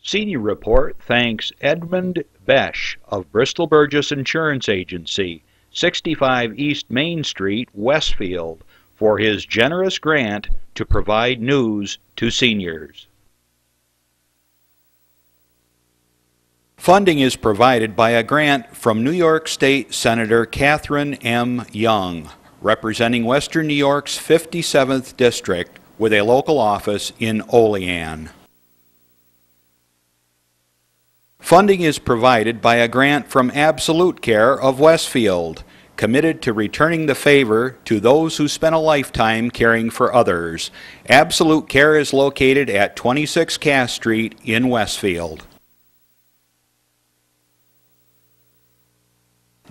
Senior Report thanks Edmund Besch of Bristol Burgess Insurance Agency, 65 East Main Street, Westfield, for his generous grant to provide news to seniors. Funding is provided by a grant from New York State Senator Catherine M. Young, representing Western New York's 57th District with a local office in Olean. Funding is provided by a grant from Absolute Care of Westfield, committed to returning the favor to those who spent a lifetime caring for others. Absolute Care is located at 26 Cass Street in Westfield.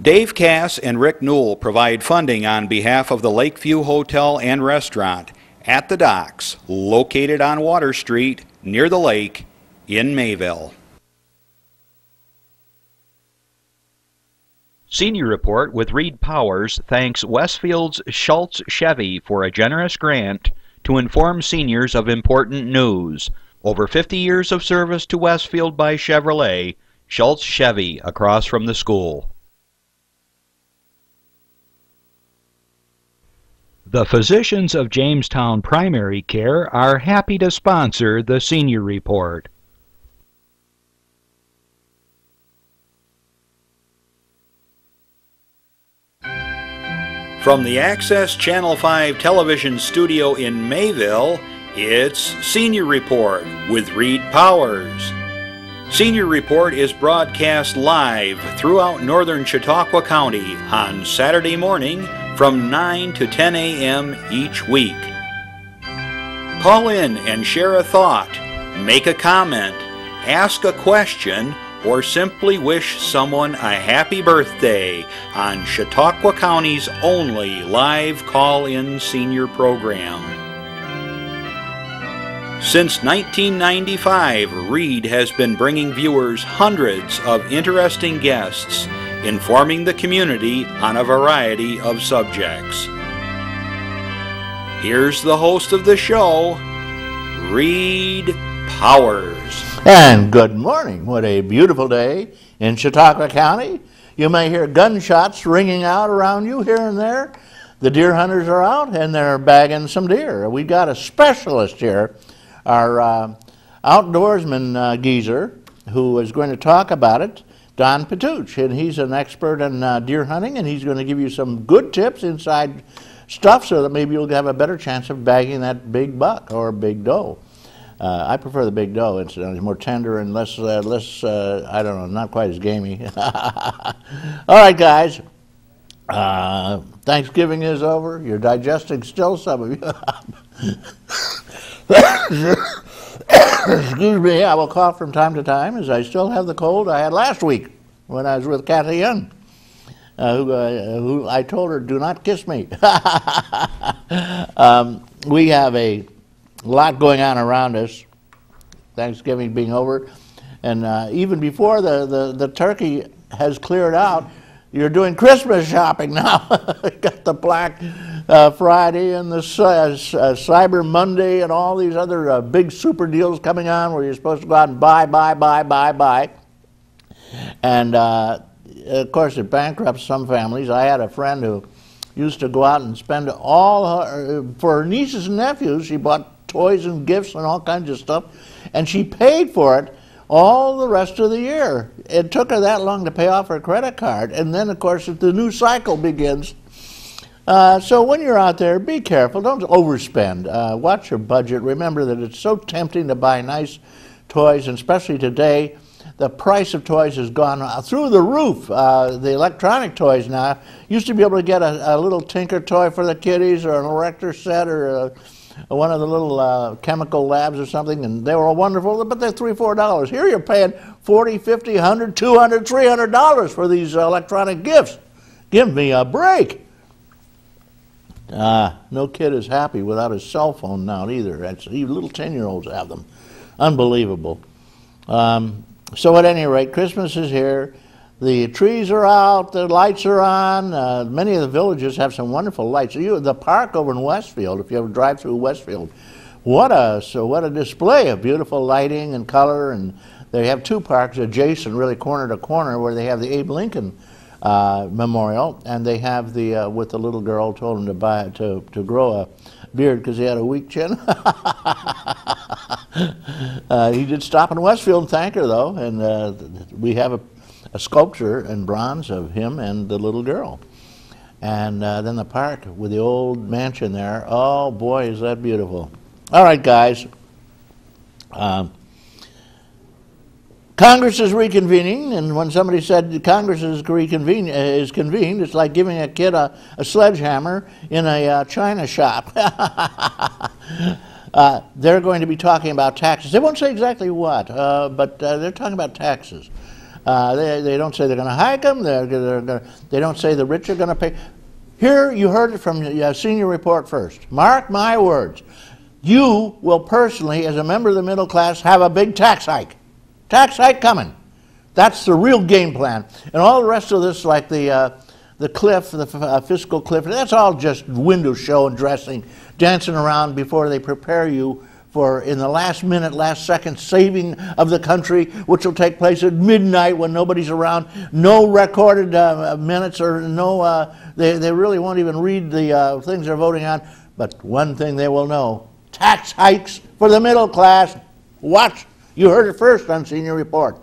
Dave Cass and Rick Newell provide funding on behalf of the Lakeview Hotel and Restaurant at the Docks, located on Water Street near the lake in Mayville. Senior Report with Reed Powers thanks Westfield's Schultz Chevy for a generous grant to inform seniors of important news. Over 50 years of service to Westfield by Chevrolet, Schultz Chevy across from the school. The physicians of Jamestown Primary Care are happy to sponsor the Senior Report. From the Access Channel 5 television studio in Mayville, it's Senior Report with Reed Powers. Senior Report is broadcast live throughout northern Chautauqua County on Saturday morning from 9 to 10 a.m. each week. Call in and share a thought, make a comment, ask a question, or simply wish someone a happy birthday on Chautauqua County's only live call-in senior program. Since 1995, Reed has been bringing viewers hundreds of interesting guests, informing the community on a variety of subjects. Here's the host of the show, Reed Powers. And good morning. What a beautiful day in Chautauqua County. You may hear gunshots ringing out around you here and there. The deer hunters are out and they're bagging some deer. We got a specialist here, our outdoorsman geezer, who is going to talk about it, Don Pituch, and he's an expert in deer hunting, and he's going to give you some good tips, inside stuff, so that maybe you'll have a better chance of bagging that big buck or big doe. I prefer the big doe, incidentally. It's more tender and less, I don't know, not quite as gamey. All right, guys. Thanksgiving is over. You're digesting still, some of you. Excuse me, I will cough from time to time, as I still have the cold I had last week when I was with Kathy Young, who I told her, do not kiss me. We have a lot going on around us, Thanksgiving being over, and even before the turkey has cleared out, you're doing Christmas shopping now. Got the Black Friday and the Cyber Monday and all these other big super deals coming on where you're supposed to go out and buy. And of course it bankrupts some families. I had a friend who used to go out and spend all for her nieces and nephews. She bought toys and gifts and all kinds of stuff, and she paid for it all the rest of the year. It took her that long to pay off her credit card, and then of course the new cycle begins. So when you're out there, be careful, don't overspend. Watch your budget. Remember that it's so tempting to buy nice toys, and especially today, the price of toys has gone through the roof. The electronic toys now, used to be able to get a little Tinker toy for the kiddies, or an erector set, or one of the little chemical labs or something, and they were all wonderful, but they're $3, $4. Here you're paying $40, $50, $100, $200, $300 for these electronic gifts. Give me a break. No kid is happy without his cell phone now either. Even little 10-year-olds have them. Unbelievable. So at any rate, Christmas is here. The trees are out, the lights are on. Many of the villages have some wonderful lights. The park over in Westfield, if you ever drive through Westfield, what a display of beautiful lighting and color. And They have two parks adjacent, really corner to corner, where they have the Abe Lincoln Memorial, and they have the with the little girl told him to grow a beard because he had a weak chin. He did stop in Westfield and thank her though, and we have a sculpture in bronze of him and the little girl. And then the park with the old mansion there. Oh boy, is that beautiful! All right, guys. Congress is reconvening, and when somebody said Congress is convened, it's like giving a kid a sledgehammer in a china shop. They're going to be talking about taxes. They won't say exactly what, but they're talking about taxes. They don't say they're going to hike them. They don't say the rich are going to pay. Here, you heard it from Senior Report first. Mark my words. You will personally, as a member of the middle class, have a big tax hike. Tax hike coming. That's the real game plan. And all the rest of this, like the cliff, the fiscal cliff, that's all just window show and dressing, dancing around before they prepare you for, in the last minute, last second saving of the country, which will take place at midnight when nobody's around. No recorded minutes, or no, they really won't even read the things they're voting on. But one thing they will know, tax hikes for the middle class. Watch. You heard it first on Senior Report.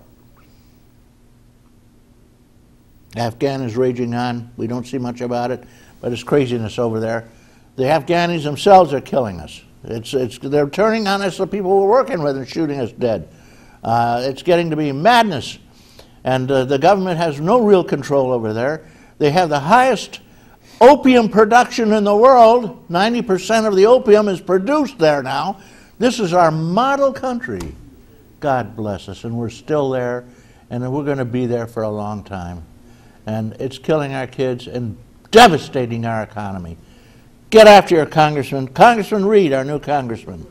Afghan is raging on. We don't see much about it, but it's craziness over there. The Afghanis themselves are killing us. They're turning on us, the people we're working with, and shooting us dead. It's getting to be madness. And the government has no real control over there. They have the highest opium production in the world. 90% of the opium is produced there now. This is our model country. God bless us, and we're still there, and we're going to be there for a long time. And it's killing our kids and devastating our economy. Get after your congressman. Congressman Reed, our new congressman.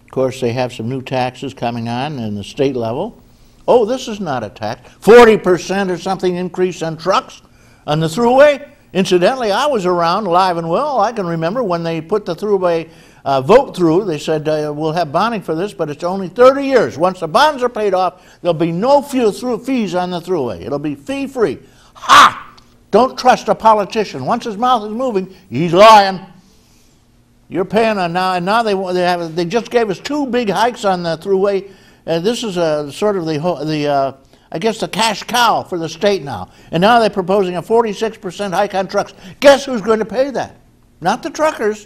Of course, they have some new taxes coming on in the state level. Oh, this is not a tax. 40% or something increase on trucks on the thruway. Incidentally, I was around live and well. I can remember when they put the thruway vote through. They said we'll have bonding for this, but it's only 30 years. Once the bonds are paid off, there'll be no fees on the thruway. It'll be fee-free. Ha! Don't trust a politician. Once his mouth is moving, he's lying. You're paying on now, and now they just gave us 2 big hikes on the thruway. This is sort of I guess the cash cow for the state now. And now they're proposing a 46% hike on trucks. Guess who's going to pay that? Not the truckers.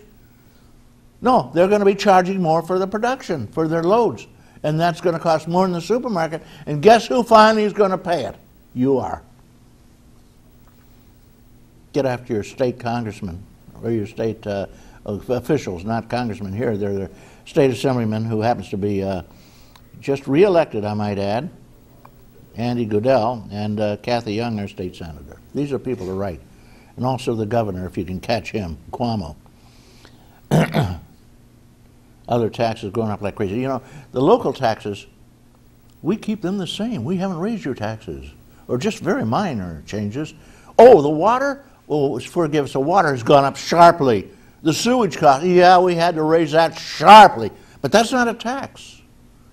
No, they're going to be charging more for the production, for their loads. And that's going to cost more in the supermarket. And guess who finally is going to pay it? You are. Get after your state congressman or your state officials, not congressmen here. They're the state assemblyman who happens to be just re-elected, I might add. Andy Goodell and Kathy Young, our state senator. These are people to write. And also the governor, if you can catch him, Cuomo. Other taxes going up like crazy. You know, the local taxes, we keep them the same. We haven't raised your taxes, or just very minor changes. Oh, the water? Oh, forgive us, the water has gone up sharply. The sewage cost, yeah, we had to raise that sharply. But that's not a tax.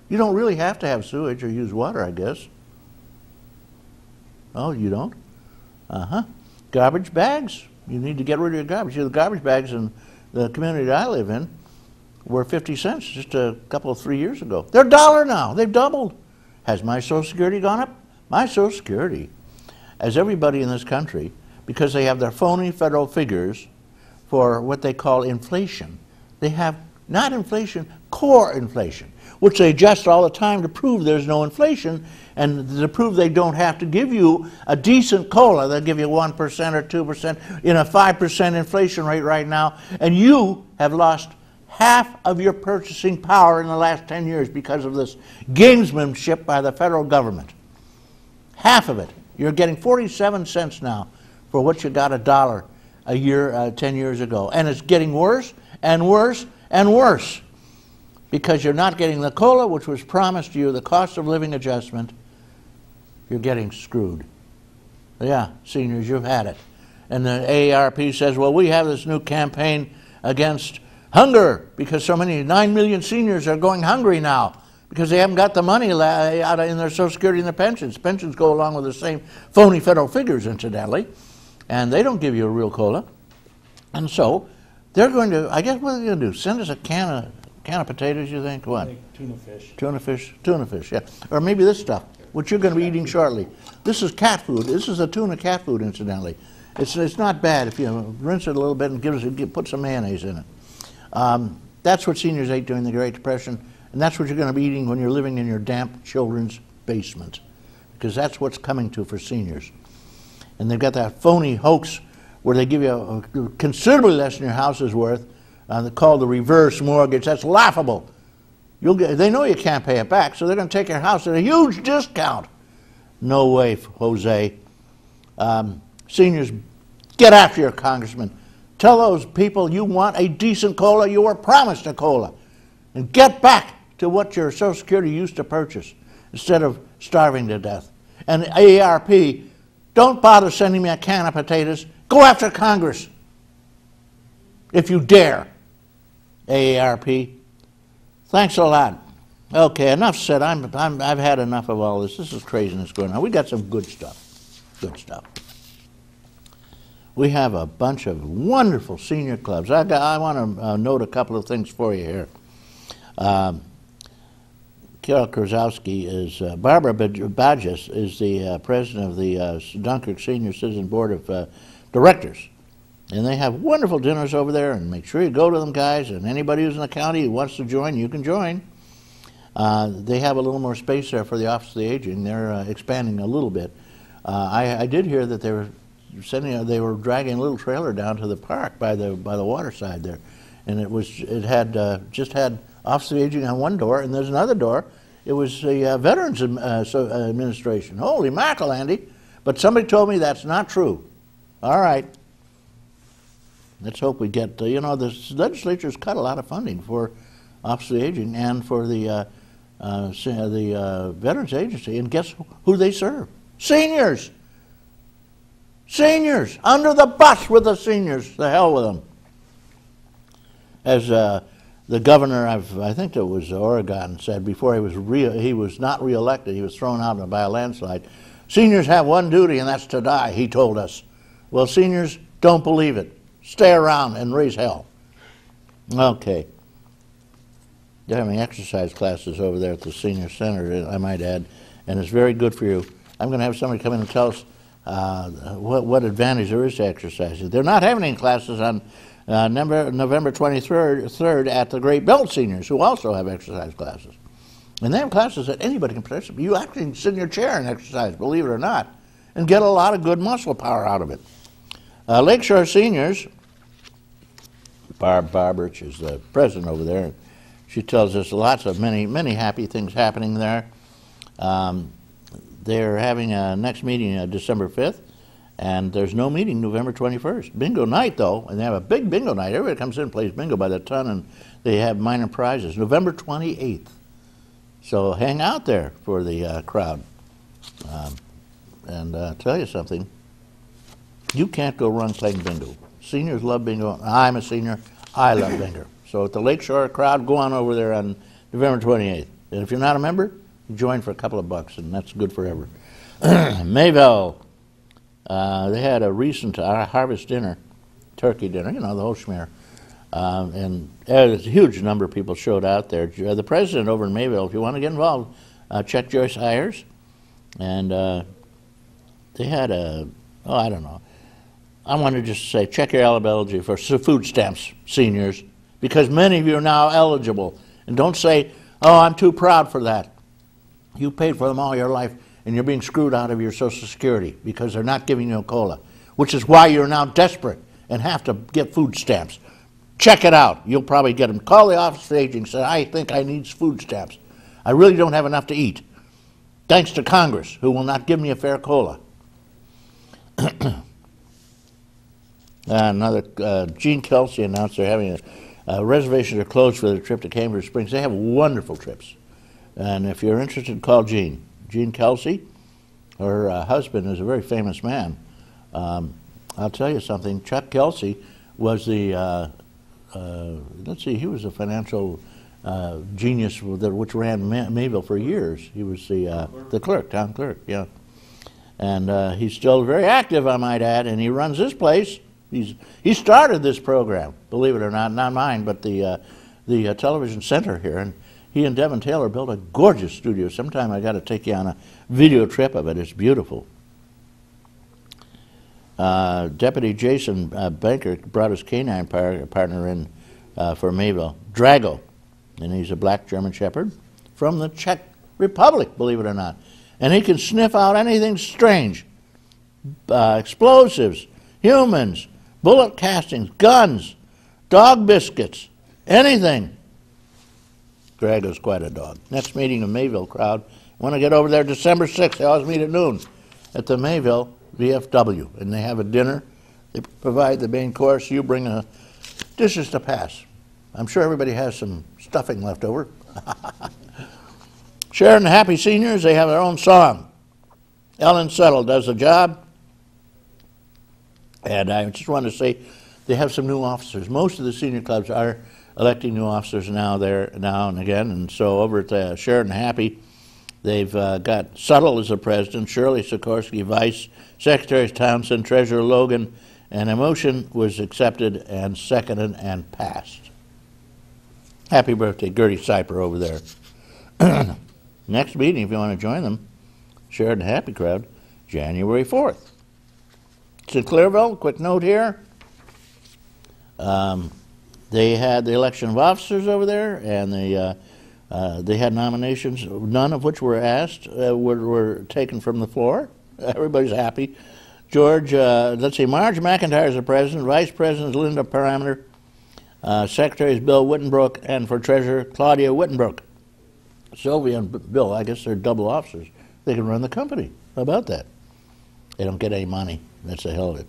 You don't really have to have sewage or use water, I guess. Oh, you don't? Uh-huh. Garbage bags. You need to get rid of your garbage. The garbage bags in the community that I live in were 50 cents just a couple of 3 years ago. They're $1 now. They've doubled. Has my Social Security gone up? My Social Security, as everybody in this country, because they have their phony federal figures for what they call inflation. They have not inflation, core inflation, which they adjust all the time to prove there's no inflation, and to prove they don't have to give you a decent COLA. They'll give you 1% or 2% in a 5% inflation rate right now, and you have lost half of your purchasing power in the last 10 years because of this gamesmanship by the federal government. Half of it. You're getting 47 cents now for what you got $1 a year 10 years ago. And it's getting worse and worse and worse because you're not getting the COLA, which was promised you, the cost of living adjustment. You're getting screwed. Yeah, seniors, you've had it. And the AARP says, well, we have this new campaign against Hunger, because so many, 9 million seniors are going hungry now because they haven't got the money out in their Social Security and their pensions. Pensions go along with the same phony federal figures, incidentally, and they don't give you a real COLA. And so they're going to, I guess, what are they going to do? Send us a can of potatoes, you think? What? Tuna fish. Tuna fish, yeah. Or maybe this stuff, which you're going to be eating shortly. This is cat food. This is a tuna cat food, incidentally. It's not bad if you rinse it a little bit and put some mayonnaise in it. That's what seniors ate during the Great Depression, and that's what you're going to be eating when you're living in your damp children's basement, because that's what's coming to for seniors. And they've got that phony hoax where they give you considerably less than your house is worth, called the reverse mortgage. That's laughable. They know you can't pay it back, so they're going to take your house at a huge discount. No way, Jose. Seniors, get after your congressman. Tell those people you want a decent COLA. You were promised a COLA. And get back to what your Social Security used to purchase instead of starving to death. And AARP, don't bother sending me a can of potatoes. Go after Congress if you dare. AARP. Thanks a lot. Okay, enough said. I've had enough of all this. This is craziness going on. We got some good stuff. Good stuff. We have a bunch of wonderful senior clubs. I want to note a couple of things for you here. Carol Krasowski is, Barbara Badges is the president of the Dunkirk Senior Citizen Board of Directors. And they have wonderful dinners over there, and make sure you go to them, guys. And anybody who's in the county who wants to join, you can join. They have a little more space there for the Office of the Aging. They're expanding a little bit. I did hear that they were dragging a little trailer down to the park by the waterside there, and just had Office of the Aging on one door, and there's another door. It was the Veterans Administration. Holy mackerel, Andy! But somebody told me that's not true. All right. Let's hope we get, the legislature's cut a lot of funding for Office of the Aging and for the Veterans Agency, and guess who they serve? Seniors! Seniors! Under the bus with the seniors! The hell with them. As the governor of, I think it was Oregon, said before he was not reelected, he was thrown out by a landslide, seniors have one duty, and that's to die, he told us. Well, seniors don't believe it. Stay around and raise hell. Okay. They're having exercise classes over there at the senior center, I might add, and it's very good for you. I'm going to have somebody come in and tell us what advantage there is to exercising. They're not having any classes on November 23rd at the Great Belt Seniors, who also have exercise classes. And they have classes that anybody can participate. You actually can sit in your chair and exercise, believe it or not, and get a lot of good muscle power out of it. Lakeshore Seniors, Barb Barberich is the president over there. She tells us many happy things happening there. They're having a next meeting December 5th, and there's no meeting November 21st. Bingo night, though, and they have a big bingo night. Everybody comes in and plays bingo by the ton, and they have minor prizes. November 28th. So hang out there for the crowd. And I'll tell you something. You can't go wrong playing bingo. Seniors love bingo. I'm a senior. I love bingo. So at the Lakeshore crowd, go on over there on November 28th. And if you're not a member, join for a couple of bucks, and that's good forever. Mayville, they had a recent harvest dinner, turkey dinner, the whole schmear. And a huge number of people showed out there. The president over in Mayville, if you want to get involved, check Joyce Ayers. And they had I don't know. I want to just say, check your eligibility for food stamps, seniors, because many of you are now eligible. And don't say, oh, I'm too proud for that. You paid for them all your life, and you're being screwed out of your Social Security because they're not giving you a COLA, which is why you're now desperate and have to get food stamps. Check it out. You'll probably get them. Call the Office of Aging and say, I think I need food stamps. I really don't have enough to eat. Thanks to Congress, who will not give me a fair COLA. Gene Kelsey announced they're having reservations are closed for their trip to Cambridge Springs. They have wonderful trips. And if you're interested, call Gene. Gene Kelsey, her husband is a very famous man. I'll tell you something. Chuck Kelsey was the let's see, he was a financial genius which ran Mayville for years. He was the clerk, town clerk, yeah. And he's still very active, I might add, and he runs this place. He started this program, believe it or not mine, but the television center here. And he and Devin Taylor built a gorgeous studio. Sometime I got to take you on a video trip of it. It's beautiful. Deputy Jason Banker brought his canine partner in for Mayville, Drago, and he's a black German Shepherd from the Czech Republic, believe it or not. And he can sniff out anything strange, explosives, humans, bullet castings, guns, dog biscuits, anything. Drago's quite a dog. Next meeting of Mayville crowd. Want to get over there December 6th. They always meet at noon at the Mayville VFW, and they have a dinner. They provide the main course. You bring dishes to pass. I'm sure everybody has some stuffing left over. Sheridan Happy Seniors, they have their own song. Ellen Settle does the job. And I just want to say they have some new officers. Most of the senior clubs are electing new officers now and again. And so over at Sheridan Happy, they've got Settle as the president, Shirley Sikorsky vice, Secretary Townsend, Treasurer Logan, and a motion was accepted and seconded and passed. Happy birthday, Gertie Cyper over there. Next meeting, if you want to join them, Sheridan Happy crowd, January 4th. Sinclairville, quick note here. They had the election of officers over there, and they had nominations, none of which were asked, were taken from the floor. Everybody's happy. Marge McIntyre is the president, vice president is Linda Parameter, secretary is Bill Wittenbrook, and for treasurer, Claudia Wittenbrook. Sylvia and Bill, I guess they're double officers. They can run the company. How about that? They don't get any money. That's the hell of it.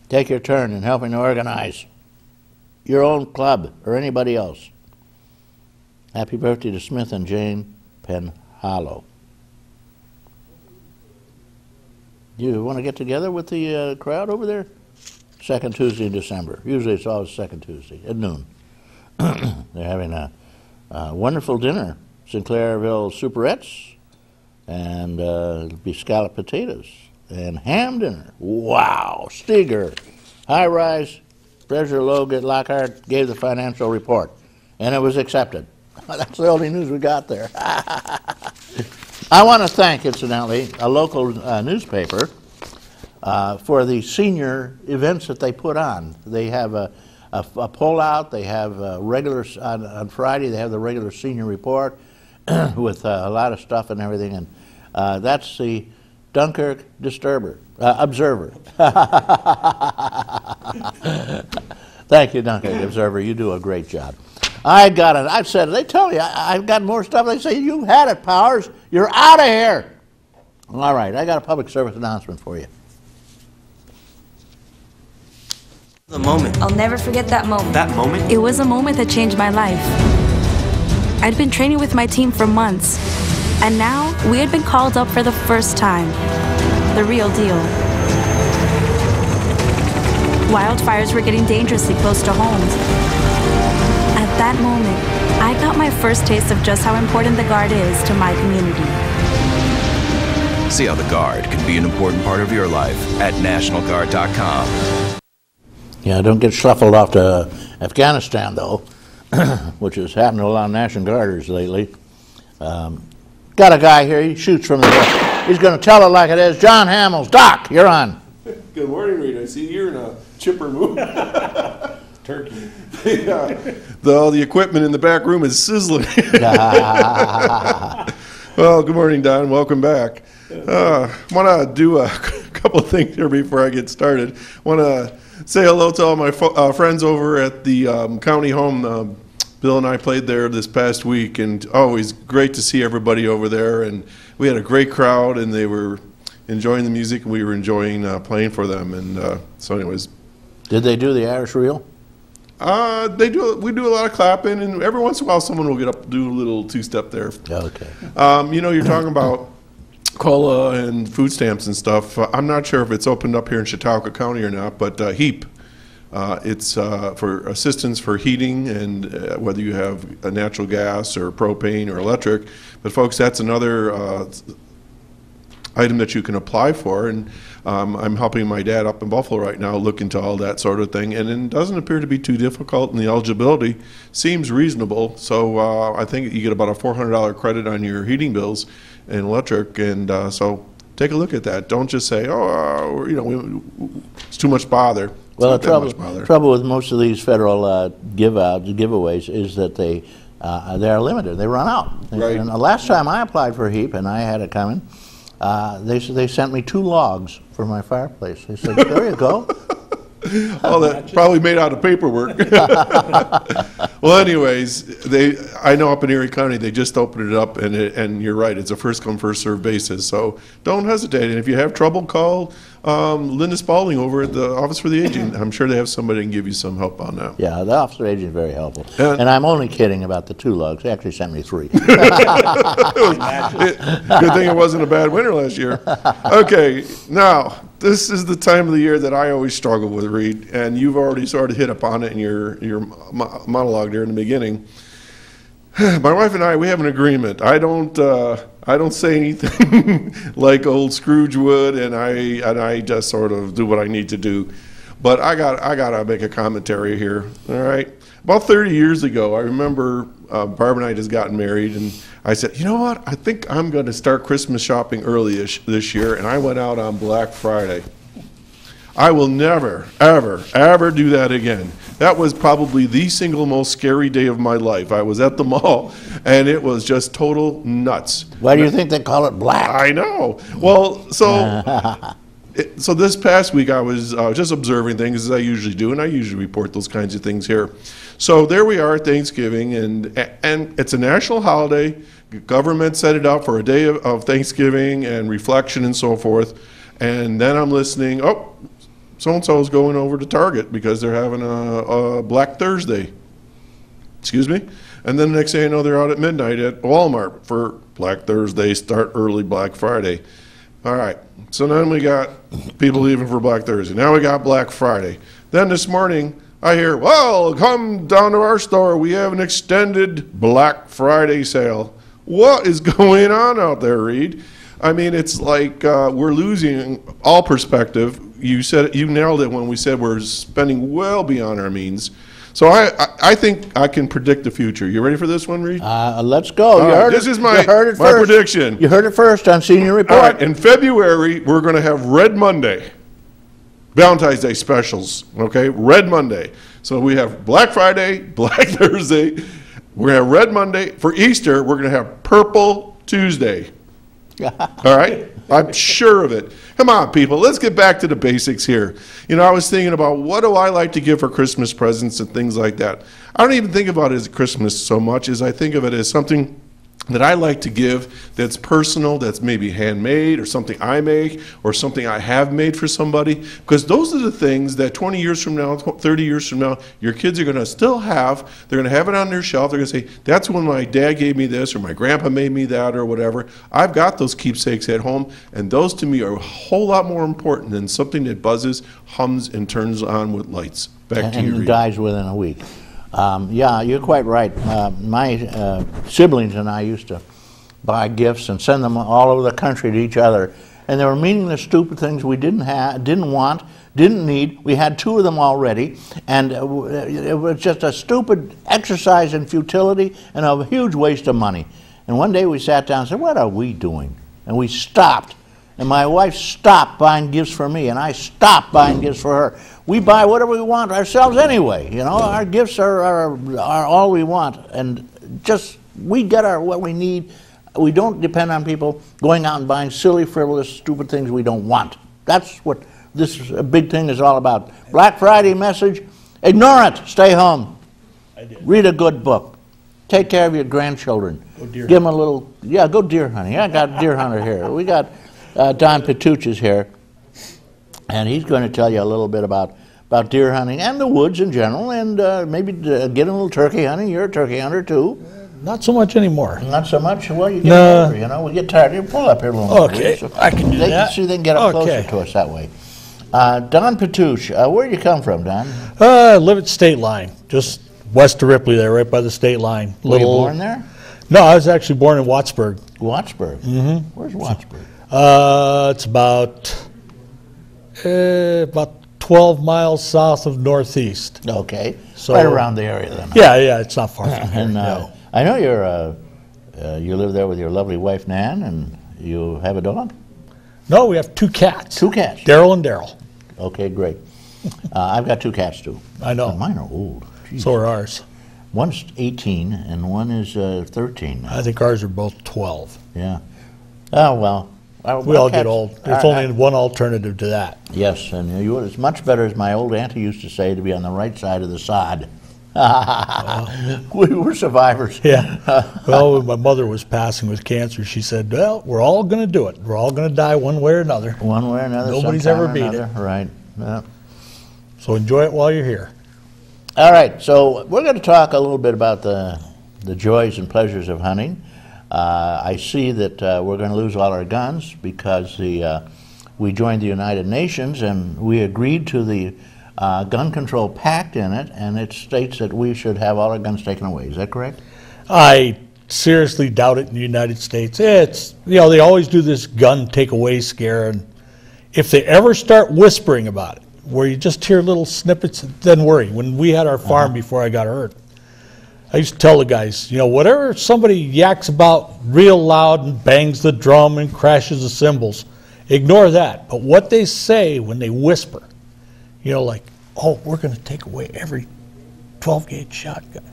Take your turn in helping to organize your own club or anybody else. Happy birthday to Smith and Jane Penhallow. You want to get together with the crowd over there? Second Tuesday in December. Usually it's always second Tuesday at noon. They're having a wonderful dinner. Sinclairville Superettes, and it'll be scalloped potatoes and ham dinner. Wow, Steger, High Rise, Treasurer Logan Lockhart gave the financial report, and it was accepted. That's the only news we got there. I want to thank, incidentally, a local newspaper for the senior events that they put on. They have a pull-out. They have regular on Friday. They have the regular senior report with a lot of stuff and everything, and that's the Dunkirk Observer. Thank you, Dunkirk Observer. You do a great job. I've said it. They tell me I've got more stuff. They say, you've had it, Powers. You're out of here. All right, I got a public service announcement for you. The moment. I'll never forget that moment. That moment? It was a moment that changed my life. I'd been training with my team for months, and now we had been called up for the first time. The real deal. Wildfires were getting dangerously close to homes. At that moment, I got my first taste of just how important the Guard is to my community. See how the Guard can be an important part of your life at NationalGuard.com. Yeah, don't get shuffled off to Afghanistan, though, which has happened to a lot of National Guarders lately. Got a guy here, he shoots from the hip. He's going to tell it like it is. John Hamels. Doc, you're on. Good morning, Reed. I see you're in a chipper mood. Turkey. The equipment in the back room is sizzling. Well, good morning, Don. Welcome back. Want to do a couple of things here before I get started. Want to say hello to all my friends over at the county home. Bill and I played there this past week, and always great to see everybody over there. And we had a great crowd, and they were enjoying the music, and we were enjoying playing for them. And so, anyways, did they do the Irish reel? They do. We do a lot of clapping, and every once in a while, someone will get up and do a little two-step there. Okay. You know, you're talking about COLA and food stamps and stuff. I'm not sure if it's opened up here in Chautauqua County or not, but HEAP, It's for assistance for heating and whether you have a natural gas or propane or electric. But folks, that's another item that you can apply for, and I'm helping my dad up in Buffalo right now look into all that sort of thing, and it doesn't appear to be too difficult, and the eligibility seems reasonable. So I think you get about a $400 credit on your heating bills and electric, and so take a look at that. Don't just say, oh, it's too much bother. Well, the trouble with most of these federal giveaways is that they are limited. They run out. Right. And the last time I applied for HEAP, and I had it coming, they sent me 2 logs for my fireplace. They said, there you go. Oh, that probably made out of paperwork. Well, anyways, I know up in Erie County they just opened it up, and you're right, it's a first come first served basis. So don't hesitate, and if you have trouble, call Linda Spalding over at the Office for the Aging. I'm sure they have somebody who can give you some help on that. Yeah, the Office for Aging is very helpful. And I'm only kidding about the 2 logs. They actually sent me 3. Good thing it wasn't a bad winter last year. Okay, now this is the time of the year that I always struggle with, Reed, and you've already sort of hit upon it in your monologue there in the beginning. My wife and I, we have an agreement. I don't say anything like old Scrooge would, and I just sort of do what I need to do. But I gotta make a commentary here. All right, about 30 years ago, I remember Barb and I just gotten married, and I said, you know what? I think I'm going to start Christmas shopping early this year, and I went out on Black Friday. I will never, ever, ever do that again. That was probably the single most scary day of my life. I was at the mall, and it was just total nuts. Why do you think they call it black? I know. Well, so this past week I was just observing things as I usually do, and I usually report those kinds of things here. So there we are at Thanksgiving, and it's a national holiday. Government set it up for a day of Thanksgiving and reflection and so forth. And then I'm listening, oh, so-and-so's going over to Target because they're having a Black Thursday. Excuse me? And then the next thing I know, they're out at midnight at Walmart for Black Thursday, start early Black Friday. All right, so then we got people leaving for Black Thursday. Now we got Black Friday. Then this morning, I hear, well, come down to our store. We have an extended Black Friday sale. What is going on out there, Reed? I mean, it's like we're losing all perspective. You nailed it when we said we're spending well beyond our means. So I think I can predict the future. You ready for this one, Reed? Let's go. This is my prediction. You heard it first on Senior Report. All right, in February, we're going to have Red Monday. Valentine's Day specials, okay? Red Monday. So we have Black Friday, Black Thursday. We're going to have Red Monday. For Easter, we're going to have Purple Tuesday. All right? I'm sure of it. Come on, people. Let's get back to the basics here. You know, I was thinking about what do I like to give for Christmas presents and things like that. I don't even think about it as Christmas so much as I think of it as something that I like to give that's personal, that's maybe handmade or something I make or something I have made for somebody. Because those are the things that 20 years from now, 30 years from now, your kids are going to still have. They're going to have it on their shelf. They're going to say, that's when my dad gave me this or my grandpa made me that or whatever. I've got those keepsakes at home, and those to me are a whole lot more important than something that buzzes, hums, and turns on with lights. Back to you, And Reed. dies within a week. Yeah, you're quite right. My siblings and I used to buy gifts and send them all over the country to each other. And they were meaningless, stupid things we didn't want, didn't need. We had 2 of them already. And it was just a stupid exercise in futility and a huge waste of money. And one day we sat down and said, what are we doing? And we stopped. And my wife stopped buying gifts for me, and I stopped buying gifts for her. We buy whatever we want ourselves anyway. You know, our gifts are all we want, and just we get what we need. We don't depend on people going out and buying silly, frivolous, stupid things we don't want. That's what this big thing is all about. Black Friday message: ignore it. Stay home. I did. Read a good book. Take care of your grandchildren. Go deer Give them a little. Yeah, go deer hunting. I got a deer hunter here. We got. Don Pituch is here, and he's going to tell you a little bit about deer hunting and the woods in general, and maybe get a little turkey hunting. You're a turkey hunter too. Not so much anymore. Not so much. Well, you get No. older, you know. We get tired. You pull up here a little more. Okay, So I can do that. See, they can get up Okay. closer to us that way. Don Pituch, where do you come from, Don? I live at State Line, just west of Ripley there, right by the State Line. Were you born there? No, I was actually born in Wattsburg. Wattsburg? Mm-hmm. Where's Wattsburg? It's about 12 miles south of Northeast. Okay, So- right around the area then. Yeah, it's not far from here. And no. I know you live there with your lovely wife, Nan, and you have a dog? No, we have 2 cats. 2 cats? Daryl and Daryl. Okay, great. I've got 2 cats, too. I know. And mine are old. Jeez. So are ours. One's 18 and one is 13 now. I think ours are both 12. Yeah. Oh, well. We all get old. There's only one alternative to that. Yes, and it's much better, as my old auntie used to say, to be on the right side of the sod. We were survivors. Yeah. Well, when my mother was passing with cancer, she said, well, we're all going to do it. We're all going to die one way or another. One way or another. Nobody's sometime ever or beat another. it. Right. Yeah. So enjoy it while you're here. All right, so we're going to talk a little bit about the joys and pleasures of hunting. I see that we're going to lose all our guns because we joined the United Nations and we agreed to the gun control pact in it, and it states that we should have all our guns taken away. Is that correct? I seriously doubt it in the United States. It's, they always do this gun take away scare, and if they ever start whispering about it, where you just hear little snippets, then worry. When we had our farm before I got hurt, I used to tell the guys, whatever somebody yaks about real loud and bangs the drum and crashes the cymbals, ignore that. But what they say when they whisper, like, oh, we're going to take away every 12-gauge shotgun.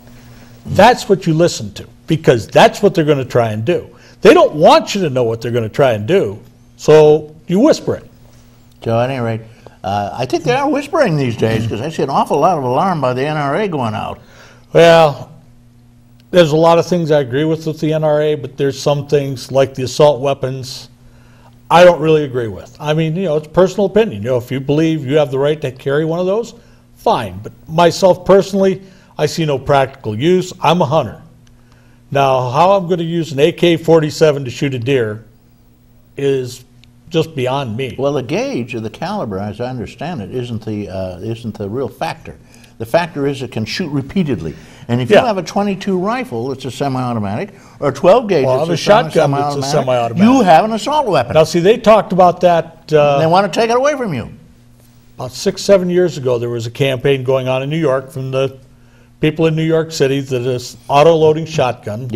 That's what you listen to, because that's what they're going to try and do. They don't want you to know what they're going to try and do, so you whisper it. So at any rate, I think they are whispering these days because I see an awful lot of alarm by the NRA going out. Well, there's a lot of things I agree with the NRA, but there's some things like the assault weapons I don't really agree with. I mean, it's personal opinion. If you believe you have the right to carry one of those, fine. But myself personally, I see no practical use. I'm a hunter. Now, how I'm going to use an AK-47 to shoot a deer is just beyond me. Well, the gauge or the caliber, as I understand it, isn't the real factor. The factor is it can shoot repeatedly. And if you have a .22 rifle, it's a semi-automatic, or a 12 gauge, Well, I have a shotgun, it's a semi-automatic. You have an assault weapon. Now, see, they talked about that they want to take it away from you. about 6-7 years ago. There was a campaign going on in New York from the people in New York City that this auto-loading shotgun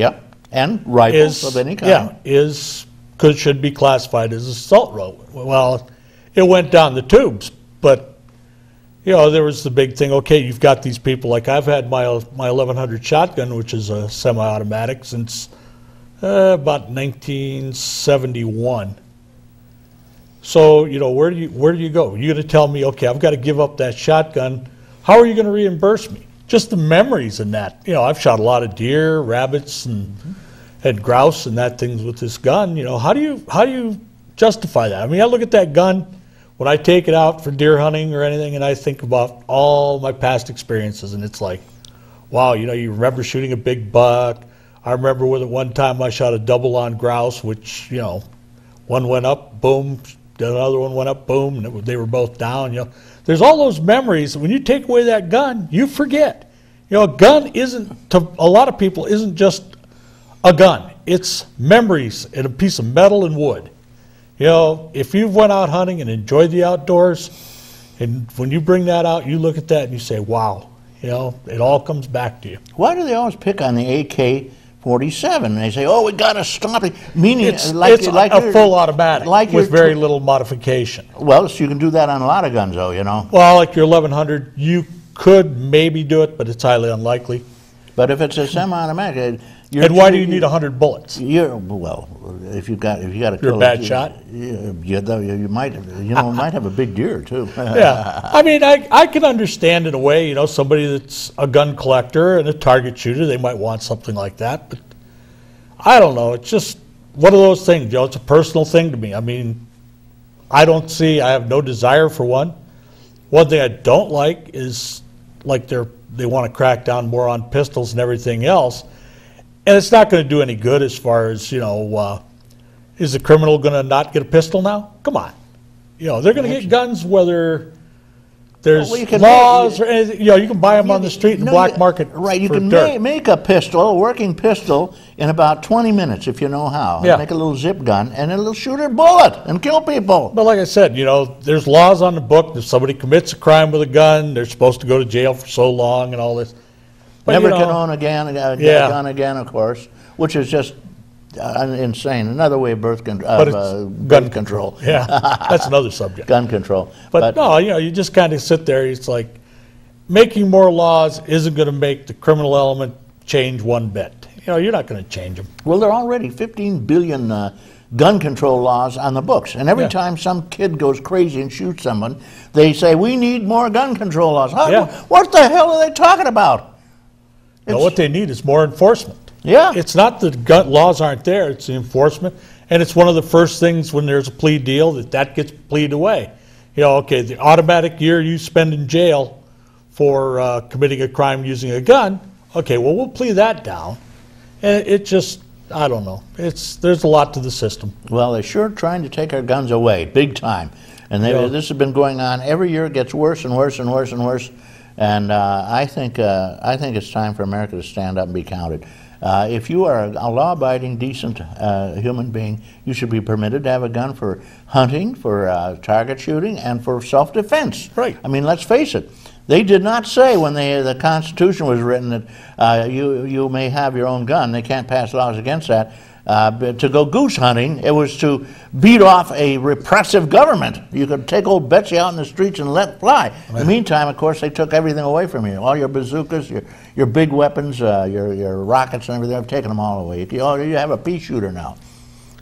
And rifles of any kind. should be classified as assault rifle. Well, it went down the tubes, but there was the big thing. Okay, you've got these people. Like I've had my 1100 shotgun, which is a semi-automatic, since about 1971. So where do you go? You're going to tell me, okay, I've got to give up that shotgun. How are you going to reimburse me? Just the memories in that. I've shot a lot of deer, rabbits, and grouse and that things with this gun. How do you justify that? I mean, I look at that gun when I take it out for deer hunting or anything, and I think about all my past experiences, and it's like, wow, you remember shooting a big buck. I remember with it one time I shot a double on grouse, which, one went up, boom, the other one went up, boom, and they were both down. There's all those memories. When you take away that gun, you forget. A gun isn't, to a lot of people, isn't just a gun. It's memories and a piece of metal and wood. If you've went out hunting and enjoyed the outdoors, and when you bring that out, you look at that and you say, wow, it all comes back to you. Why do they always pick on the AK-47? They say, oh, we got to stop it. Meaning, It's a full automatic with very little modification. Well, so you can do that on a lot of guns, though, Well, like your 1100, you could maybe do it, but it's highly unlikely. But if it's a semi-automatic, and why do you need 100 bullets? Well, if you got a You're a bad shot. You might have a big deer too. Yeah, I mean, I can understand in a way. Somebody that's a gun collector and a target shooter, they might want something like that. But I don't know. It's just one of those things, It's a personal thing to me. I mean, I have no desire for one. One thing I don't like is like they want to crack down more on pistols and everything else. And it's not going to do any good as far as, is the criminal going to not get a pistol now? Come on. they're going to get guns whether there's Well, you can laws make- or anything. You can buy them on the street in the black market. Right, you for can dirt. make a pistol, a working pistol, in about 20 minutes if you know how. Yeah. Make a little zip gun, and it'll shoot a bullet and kill people. But like I said, there's laws on the book. If somebody commits a crime with a gun, they're supposed to go to jail for so long and all this. But, Never can own a gun again, of course, which is just insane. Another way of But it's gun control. Yeah, that's another subject. Gun control. But no, you just kind of sit there. It's like making more laws isn't going to make the criminal element change one bit. You're not going to change them. Well, there are already 15 billion gun control laws on the books. And every Yeah. time some kid goes crazy and shoots someone, they say, we need more gun control laws. Yeah. What the hell are they talking about? What they need is more enforcement. Yeah. It's not that gun laws aren't there, it's the enforcement. And it's one of the first things when there's a plea deal that gets pleaded away. Okay, the automatic year you spend in jail for committing a crime using a gun, okay, well, we'll plea that down. And it just, I don't know. There's a lot to the system. Well, they're sure trying to take our guns away, big time. And this has been going on every year. It gets worse and worse and worse and worse. And I think it's time for America to stand up and be counted. If you are a law-abiding, decent human being, you should be permitted to have a gun for hunting, for target shooting, and for self-defense. Right. I mean, let's face it. They did not say when the Constitution was written that you may have your own gun. They can't pass laws against that. But to go goose hunting, it was to beat off a repressive government. You could take old Betsy out in the streets and let fly. In the meantime, of course, they took everything away from you. All your bazookas, your big weapons, your rockets and everything, they've taken them all away. You have a pea shooter now.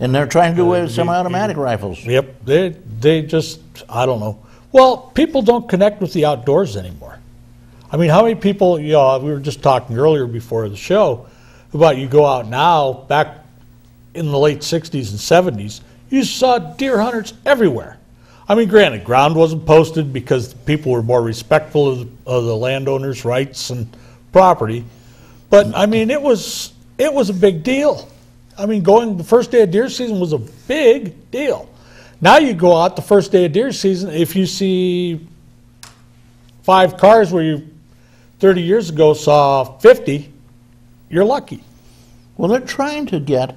And they're trying to do away with semi-automatic rifles. Yep, they just, I don't know. Well, people don't connect with the outdoors anymore. I mean, how many people, we were just talking earlier before the show about you go out now, back in the late 60s and 70s, you saw deer hunters everywhere. I mean, granted, ground wasn't posted because people were more respectful of the landowner's rights and property, but I mean, it was a big deal. I mean, going the first day of deer season was a big deal. Now you go out the first day of deer season, if you see 5 cars where you 30 years ago saw 50, you're lucky. Well, they're trying to get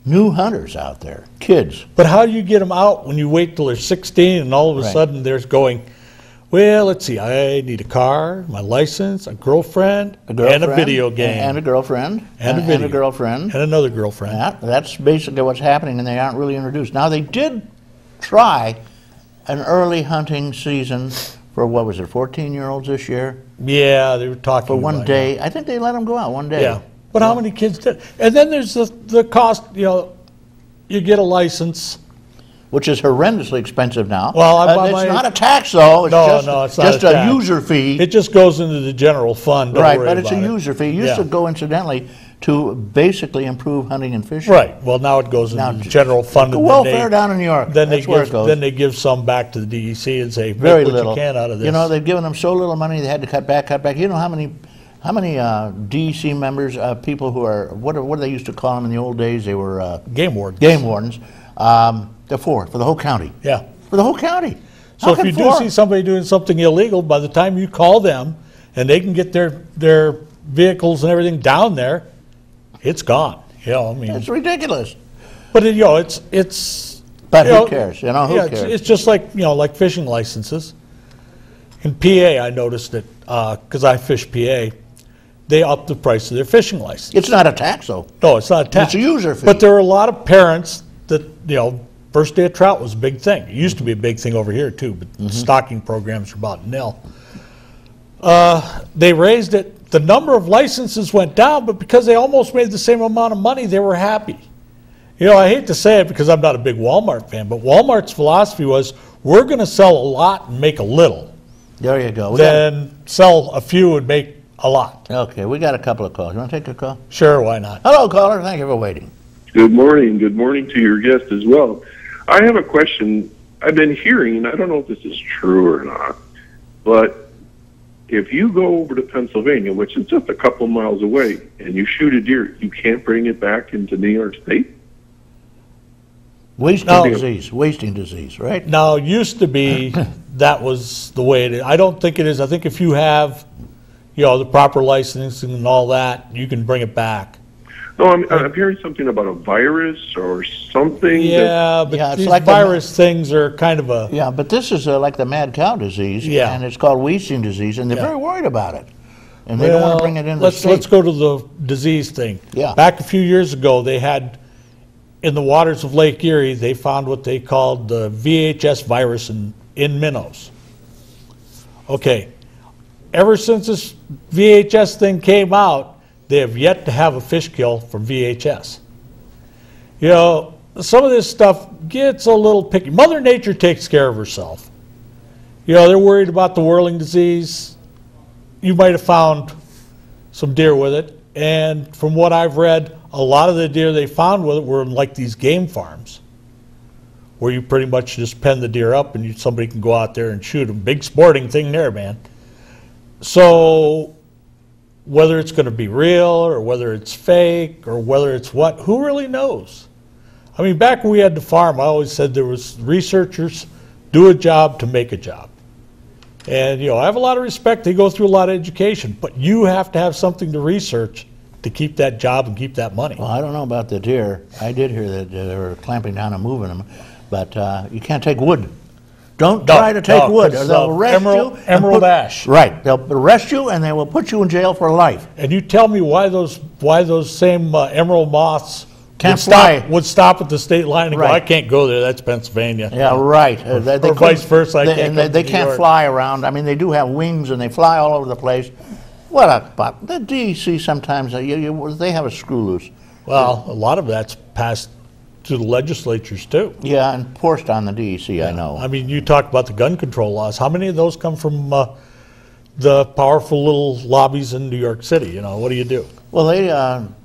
new hunters out there, kids. But how do you get them out when you wait till they're 16 and all of a Right. sudden there's going, well, let's see, I need a car, my license, a girlfriend, and a video game. And a girlfriend. And a And a video. girlfriend. And another girlfriend. Yeah, that's basically what's happening, and they aren't really introduced. Now, they did try an early hunting season for, 14-year-olds this year? Yeah, they were talking For one about day. I think they let them go out one day. Yeah. But how many kids did? And then there's the cost, you get a license. Which is horrendously expensive now. Well, it's not a tax, though. It's it's not just a a tax. user fee. It just goes into the general fund. Don't Right, worry but it's a about it. user fee. It used Yeah. to go, incidentally, to basically improve hunting and fishing. Right. Well, now it goes into Now, the general fund. and then welfare down in New York. Then That's they where give, it goes. Then they give some back to the DEC and say, Very make what little. you can out of this. They've given them so little money they had to cut back. You know how many DEC members, people who are, what do they used to call them in the old days? They were game wardens. game wardens. They're for the whole county. Yeah. For the whole county. So if you do see somebody doing something illegal, by the time you call them and they can get their vehicles and everything down there, it's gone. I mean, It's ridiculous. but it's. But you who know, cares? Who yeah, cares? It's just like fishing licenses. In PA, I noticed that because I fish PA, they upped the price of their fishing license. It's not a tax, though. No, it's not a tax. It's a user fee. But there are a lot of parents that, first day of trout was a big thing. It used to be a big thing over here, too, but stocking programs are about nil. They raised it. The number of licenses went down, but because they almost made the same amount of money, they were happy. I hate to say it because I'm not a big Walmart fan, but Walmart's philosophy was, we're going to sell a lot and make a little, There you go. then sell a few and make a lot. Okay, we got a couple of calls. You want to take a call? Sure, why not? Hello, caller. Thank you for waiting. Good morning. Good morning to your guest as well. I have a question. I've been hearing, I don't know if this is true or not, but if you go over to Pennsylvania, which is just a couple miles away, and you shoot a deer, you can't bring it back into New York State? Wasting disease, right? Now, it used to be that was the way it is. I don't think it is. I think if you have, the proper licensing and all that, you can bring it back. No, I'm hearing something about a virus or something. Yeah, but it's these like virus things are kind of a... Yeah, but this is like the mad cow disease, and it's called wasting disease, and they're very worried about it. And they don't want to bring it in the state. Let's go to the disease thing. Yeah. Back a few years ago, they had, in the waters of Lake Erie, they found what they called the VHS virus in minnows. Okay, ever since this VHS thing came out, they have yet to have a fish kill from VHS. Some of this stuff gets a little picky. Mother Nature takes care of herself. They're worried about the whirling disease. You might have found some deer with it, and from what I've read, a lot of the deer they found with it were in like these game farms, where you pretty much just pen the deer up and somebody can go out there and shoot them. Big sporting thing there, man. So whether it's going to be real or whether it's fake or whether it's what, who really knows? I mean, back when we had the farm, I always said there was researchers do a job to make a job. And, I have a lot of respect. They go through a lot of education, but you have to have something to research to keep that job and keep that money. Well, I don't know about the deer. I did hear that they were clamping down and moving them, but you can't take wood. Don't try to take wood, or they'll arrest you. Emerald ash. Right, they'll arrest you and they will put you in jail for life. And you tell me why those same emerald moths would stop at the state line and go, I can't go there, that's Pennsylvania. Yeah, right. Or vice versa, they can't fly around. I mean, they do have wings and they fly all over the place. But the DEC sometimes, they have a screw loose. Well, a lot of that's passed to the legislatures too. Yeah, and forced on the DEC, I know. I mean, you talk about the gun control laws. How many of those come from the powerful little lobbies in New York City? What do you do? Well, they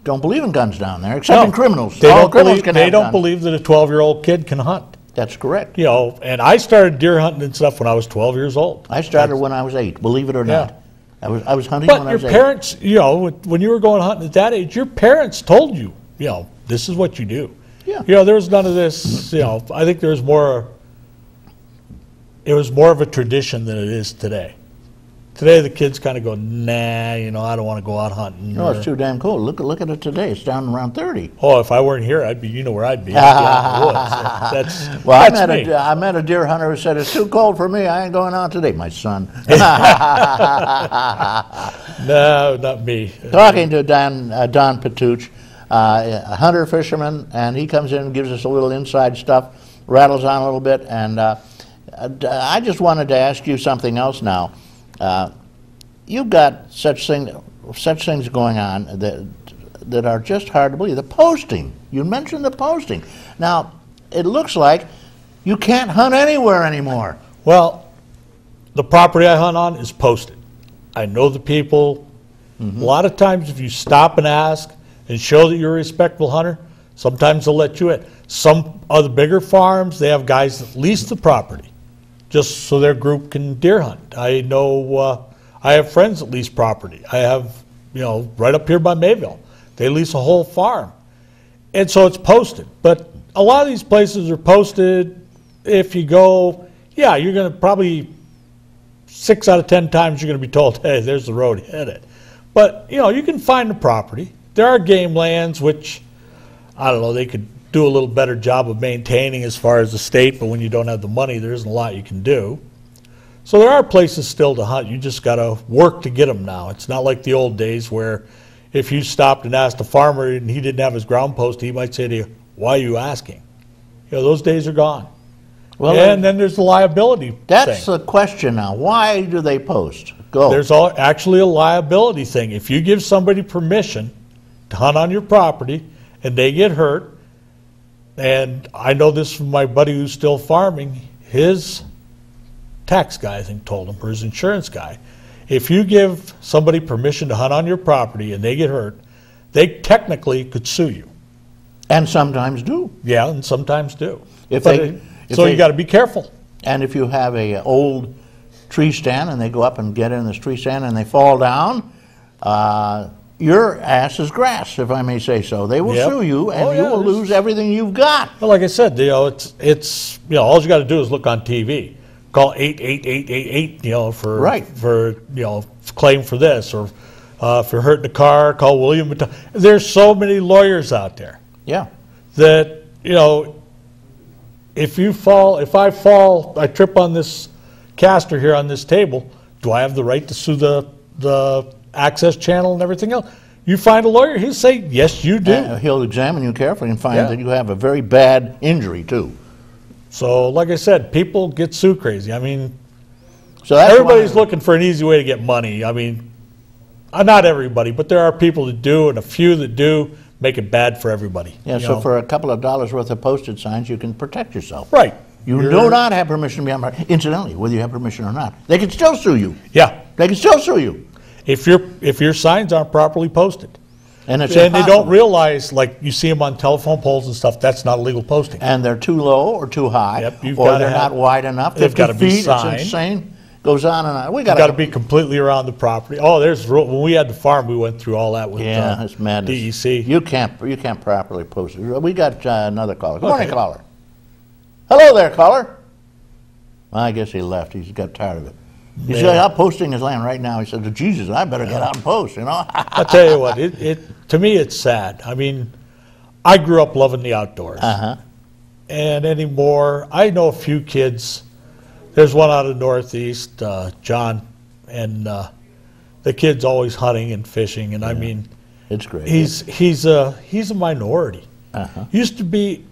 don't believe in guns down there, except in criminals. They don't believe that a 12-year-old kid can hunt. That's correct. And I started deer hunting and stuff when I was 12 years old. I started when I was 8, believe it or not. I was hunting when I was 8. But your parents, when you were going hunting at that age, your parents told you, this is what you do. Yeah. There was none of this, I think it was more of a tradition than it is today. Today the kids kind of go, nah, I don't want to go out hunting. No, it's too damn cold. Look at it today. It's down around 30. Oh, if I weren't here, I'd be, where I'd be. I'd be in the woods. I met a deer hunter who said, it's too cold for me. I ain't going out today, my son. No, not me. Talking to Don Pituch, a hunter fisherman, and he comes in and gives us a little inside stuff, rattles on a little bit, and I just wanted to ask you something else now. You've got such things going on that are just hard to believe. The posting, you mentioned the posting. Now, it looks like you can't hunt anywhere anymore. Well, the property I hunt on is posted. I know the people. Mm-hmm. A lot of times if you stop and ask and show that you're a respectable hunter, sometimes they'll let you in. Some of the bigger farms, they have guys that lease the property just so their group can deer hunt. I know I have friends that lease property. I have, right up here by Mayville, they lease a whole farm. And so it's posted. But a lot of these places are posted. If you go, you're going to probably 6 out of 10 times you're going to be told, hey, there's the road, hit it. But, you can find the property. There are game lands, which, I don't know, they could do a little better job of maintaining as far as the state, but when you don't have the money, there isn't a lot you can do. So there are places still to hunt. You just got to work to get them now. It's not like the old days where if you stopped and asked a farmer and he didn't have his ground post, he might say to you, why are you asking? Those days are gone. Well, and then there's the liability That's thing. the question now. Why do they post? Go. There's actually a liability thing. If you give somebody permission to hunt on your property and they get hurt, and I know this from my buddy who's still farming, his tax guy, I think, told him, or his insurance guy, if you give somebody permission to hunt on your property and they get hurt, they technically could sue you. And sometimes do. Yeah, and sometimes do. You got to be careful. And if you have a old tree stand and they go up and get in this tree stand and they fall down, your ass is grass, if I may say so. They will Yep. sue you, and Oh, you yeah, will this lose everything you've got. Well, like I said, it's all you got to do is look on TV. Call 88888, for Right. claim for this, or if you're hurt in the car, call William. There's so many lawyers out there Yeah. that if I fall, I trip on this caster here on this table. Do I have the right to sue the access channel and everything else? You find a lawyer, he'll say, yes, you do. He'll examine you carefully and find Yeah. that you have a very bad injury, too. So, like I said, people get sue crazy. I mean, So that's everybody's why- looking for an easy way to get money. I mean, not everybody, but there are people that do, and a few that do make it bad for everybody. Yeah, you so know? for a couple of dollars worth of postage signs, you can protect yourself. Right. You do not have permission to be incidentally, whether you have permission or not. They can still sue you. Yeah. They can still sue you. If your signs aren't properly posted. And it's And they don't impossible. realize, like you see them on telephone poles and stuff, that's not illegal posting. And they're too low or too high, Yep, you've or gotta they're have- not wide enough. they've 50 gotta be feet, signed. it's insane. Goes on and on. We Got to be completely around the property. Oh, when we had the farm, we went through all that with Yeah, it's madness. DEC. You can't properly post it. We got another caller. Good morning, Okay. caller. Hello there, caller. Well, I guess he left. He's got tired of it. He's Yeah. out posting his land right now. He said, Jesus, I better get out and post, I'll tell you what, to me it's sad. I mean, I grew up loving the outdoors. Uh-huh. And anymore, I know a few kids. There's one out of the Northeast, John, and the kid's always hunting and fishing. And I mean, It's great. he's a minority. Uh-huh. Used to be,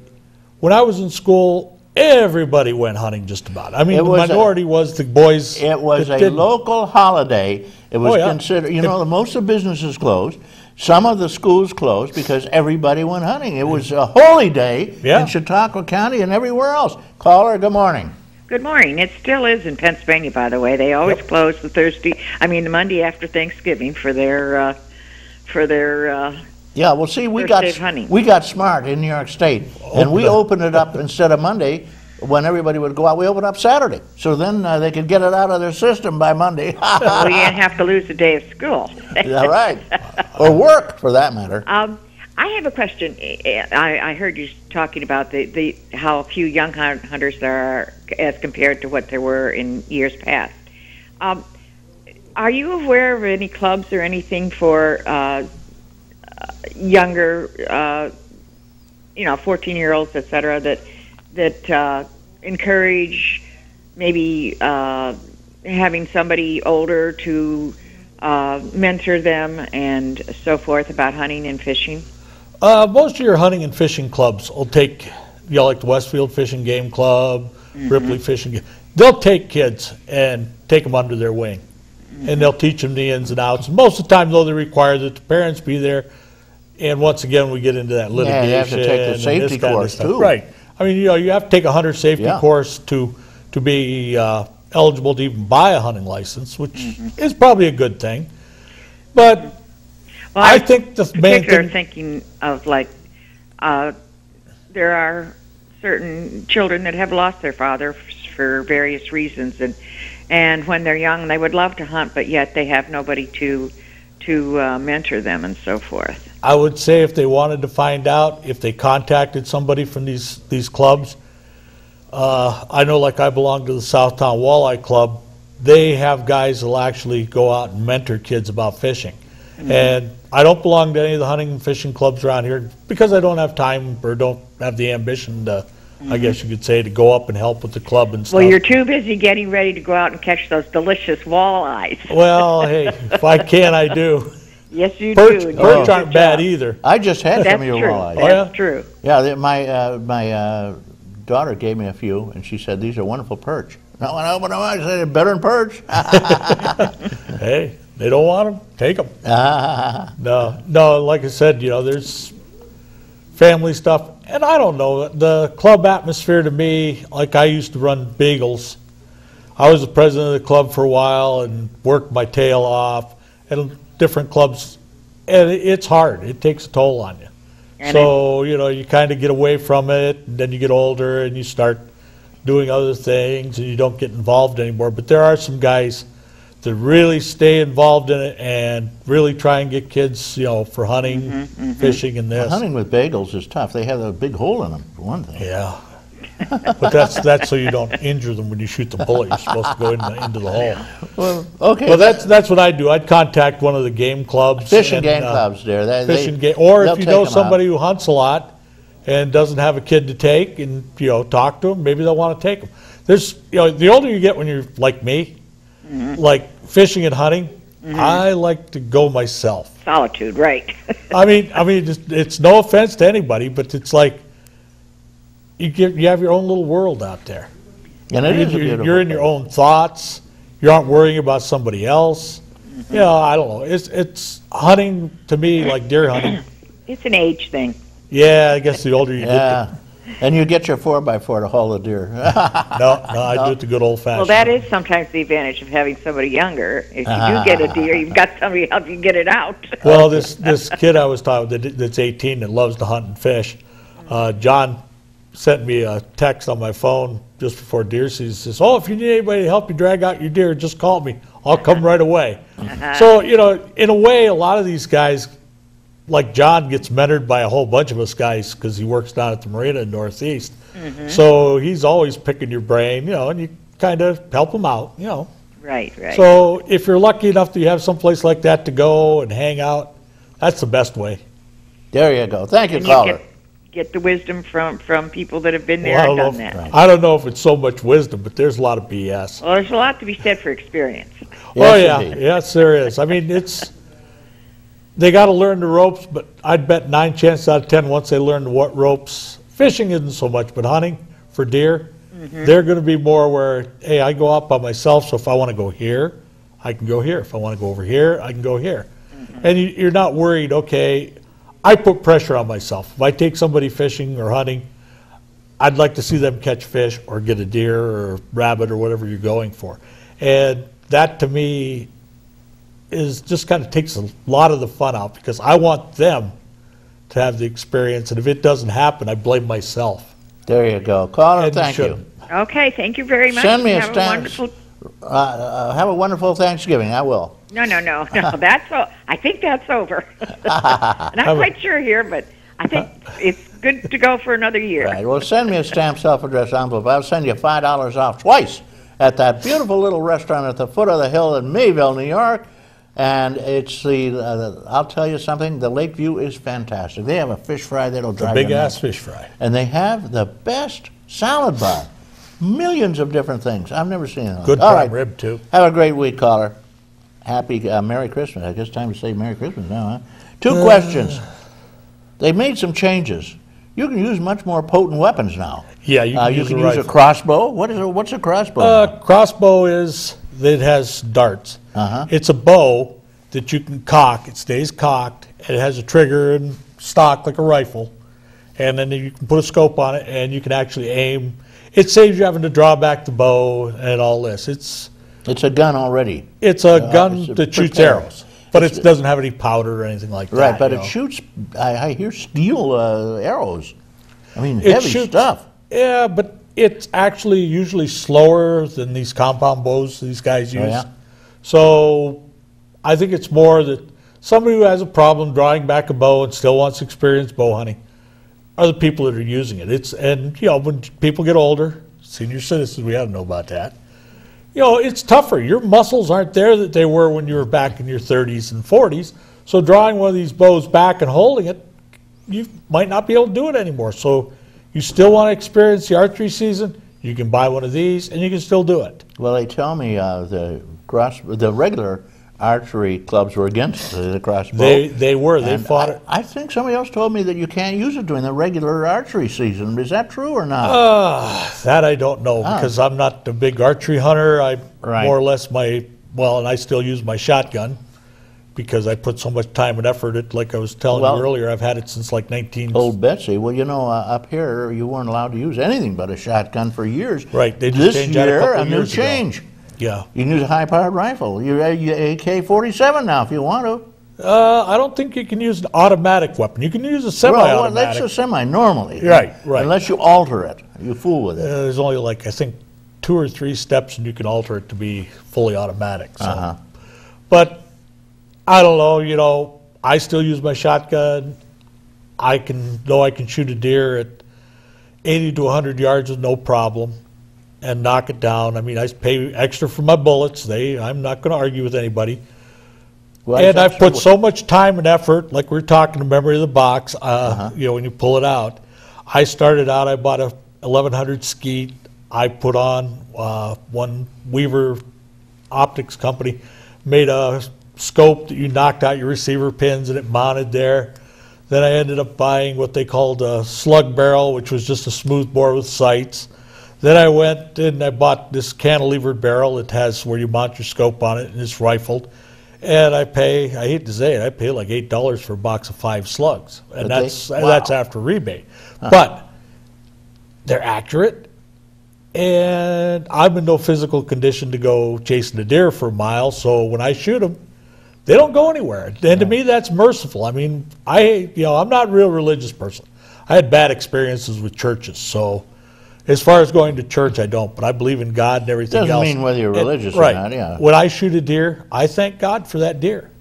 when I was in school, everybody went hunting just about. I mean, It the was minority was the boys. It was that a didn't. local holiday. It was Oh, yeah. considered, most of the businesses closed. Some of the schools closed because everybody went hunting. It was a holy day Yeah. in Chautauqua County and everywhere else. Caller, good morning. Good morning. It still is in Pennsylvania, by the way. They always close the Monday after Thanksgiving for their Yeah, well, see, we First got day of hunting. we got smart in New York State, and we opened it up instead of Monday when everybody would go out. We opened up Saturday, so then they could get it out of their system by Monday. well, you didn't have to lose a day of school. Yeah, right, or work for that matter. I have a question. I heard you talking about the how few young hunters there are as compared to what there were in years past. Are you aware of any clubs or anything for younger, 14-year-olds, et cetera, that encourage maybe having somebody older to mentor them and so forth about hunting and fishing? Most of your hunting and fishing clubs will take, like the Westfield Fishing Game Club, Ripley Fishing Game. They'll take kids and take them under their wing, and they'll teach them the ins and outs. And most of the time, though, they require that the parents be there. And once again, we get into that litigation. Yeah, you have to take the and safety this kind of course, stuff. too. Right. I mean, you have to take a hunter safety Yeah. course to be eligible to even buy a hunting license, which is probably a good thing. But Well, I think the main particular thing. thinking of there are certain children that have lost their father for various reasons, and when they're young, they would love to hunt, but yet they have nobody to mentor them and so forth. I would say if they wanted to find out, if they contacted somebody from these clubs, I know, like I belong to the Southtown Walleye Club, they have guys that'll actually go out and mentor kids about fishing. And I don't belong to any of the hunting and fishing clubs around here because I don't have time or don't have the ambition to, I guess you could say, to go up and help with the club and stuff. Well, you're too busy getting ready to go out and catch those delicious walleyes. Well, hey, if I can, I do. Yes, you Perch, do. and perch you do a aren't bad job. either. I just had That's some of your true. walleyes. Oh, yeah? That's true. Yeah, my daughter gave me a few, and she said, these are wonderful perch. Now, when I opened them, I said, they're better than perch. Hey, they don't want them, take them. No, like I said, there's family stuff. And I don't know, the club atmosphere to me, like I used to run Beagles. I was the president of the club for a while and worked my tail off at different clubs. And it's hard. It takes a toll on you. And So, you kind of get away from it, and then you get older and you start doing other things and you don't get involved anymore. But there are some guys to really stay involved in it and really try and get kids, for hunting, fishing, and this. Hunting with bagels is tough. They have a big hole in them, for one thing. Yeah. But that's so you don't injure them when you shoot the bullet. You're supposed to go into the hole. Well, okay. Well, that's what I'd do. I'd contact one of the game clubs. Fishing game clubs there. Or if you know somebody who hunts a lot and doesn't have a kid to take, and talk to them, maybe they'll want to take them. There's the older you get when you're like me, like fishing and hunting, I like to go myself. Solitude, right? I mean, it's no offense to anybody, but it's like you have your own little world out there. And it is a beautiful You're in your own thoughts. You aren't worrying about somebody else. I don't know. It's hunting to me like deer hunting. It's an age thing. Yeah, I guess the older you get. And you get your 4x4 to haul the deer. No, I do it the good old-fashioned. Well, that is sometimes the advantage of having somebody younger. If you do get a deer, you've got somebody to help you get it out. Well, this kid I was talking with that's 18 that loves to hunt and fish, John sent me a text on my phone just before deer season. He says, if you need anybody to help you drag out your deer, just call me. I'll come right away. So, in a way, a lot of these guys, like John, gets mentored by a whole bunch of us guys because he works down at the marina in Northeast. So he's always picking your brain, and you kind of help him out, Right. So if you're lucky enough that you have someplace like that to go and hang out, that's the best way. There you go. Thank you, caller. Get the wisdom from people that have been there and done that. I don't know if it's so much wisdom, but there's a lot of BS. Well, there's a lot to be said for experience. Yes, there is. I mean, they got to learn the ropes, but I'd bet 9 chances out of 10 once they learn what ropes. Fishing isn't so much, but hunting for deer, they're going to be more where, hey, I go out by myself, so if I want to go here, I can go here. If I want to go over here, I can go here. And you're not worried, okay, I put pressure on myself. If I take somebody fishing or hunting, I'd like to see them catch fish or get a deer or rabbit or whatever you're going for. And that to me is just kind of takes a lot of the fun out because I want them to have the experience. And if it doesn't happen, I blame myself. There you go. Caller, thank you. Okay, thank you very much. Send me a stamp. Have a wonderful Thanksgiving. I will. No. I think that's over. Not quite sure here, but I think it's good to go for another year. Right. Well, send me a stamped self-addressed envelope. I'll send you $5 off twice at that beautiful little restaurant at the foot of the hill in Mayville, New York. And it's I'll tell you something, the lake view is fantastic. They have a fish fry that'll drive you nuts. A big-ass fish fry. And they have the best salad bar. Millions of different things. I've never seen it. Good prime rib, too. Have a great week, caller. Happy Merry Christmas. I guess time to say Merry Christmas now, huh? 2 questions. They made some changes. You can use much more potent weapons now. Yeah, you can use a crossbow. What's a crossbow? Crossbow it has darts. It's a bow that you can cock. It stays cocked. It has a trigger and stock like a rifle. And then you can put a scope on it and you can actually aim. It saves you having to draw back the bow and all this. It's a gun already. It's a gun that shoots arrows, but it doesn't have any powder or anything like that. Right, but it shoots, I hear steel arrows. I mean, heavy stuff. Yeah, but it's actually usually slower than these compound bows these guys use. Yeah. So I think it's more that somebody who has a problem drawing back a bow and still wants to experience bow hunting are the people that are using it. And when people get older, senior citizens, we ought to know about that. It's tougher. Your muscles aren't there that they were when you were back in your 30s and 40s. So drawing one of these bows back and holding it, you might not be able to do it anymore. So you still want to experience the archery season, you can buy one of these and you can still do it. Well, they tell me the regular archery clubs were against the crossbow. They were. They fought it. I think somebody else told me that you can't use it during the regular archery season. Is that true or not? That I don't know because I'm not a big archery hunter. More or less and I still use my shotgun because I put so much time and effort in it. Like I was telling you earlier, I've had it since like 19... Old Betsy. Well, up here, you weren't allowed to use anything but a shotgun for years. Right. They just changed that a couple of years ago. change. Yeah. You can use a high-powered rifle. You're AK-47 now if you want to. I don't think you can use an automatic weapon. You can use a semi-automatic. Well, that's a semi normally. Right. Unless you alter it. You fool with it. There's only I think 2 or 3 steps, and you can alter it to be fully automatic. So. But I don't know, you know, I still use my shotgun. I can shoot a deer at 80 to 100 yards with no problem and knock it down. I mean, I pay extra for my bullets. I'm not going to argue with anybody. Well, and I've put so much time and effort, like we were talking, the memory of the box, you know, when you pull it out. I started out, I bought a 1100 skeet. I put on one Weaver Optics company, made a scope that you knocked out your receiver pins and it mounted there. Then I ended up buying what they called a slug barrel, which was just a smooth bore with sights. Then I went and I bought this cantilevered barrel. It has where you mount your scope on it and it's rifled. And I hate to say it, I pay like $8 for a box of 5 slugs. And that's after rebate. But they're accurate. And I'm in no physical condition to go chasing a deer for a mile. So when I shoot them, they don't go anywhere. And to me, that's merciful. I mean, I'm not a real religious person. I had bad experiences with churches. So as far as going to church, I don't, but I believe in God and everything else. Doesn't mean whether you're religious or not, yeah. When I shoot a deer, I thank God for that deer.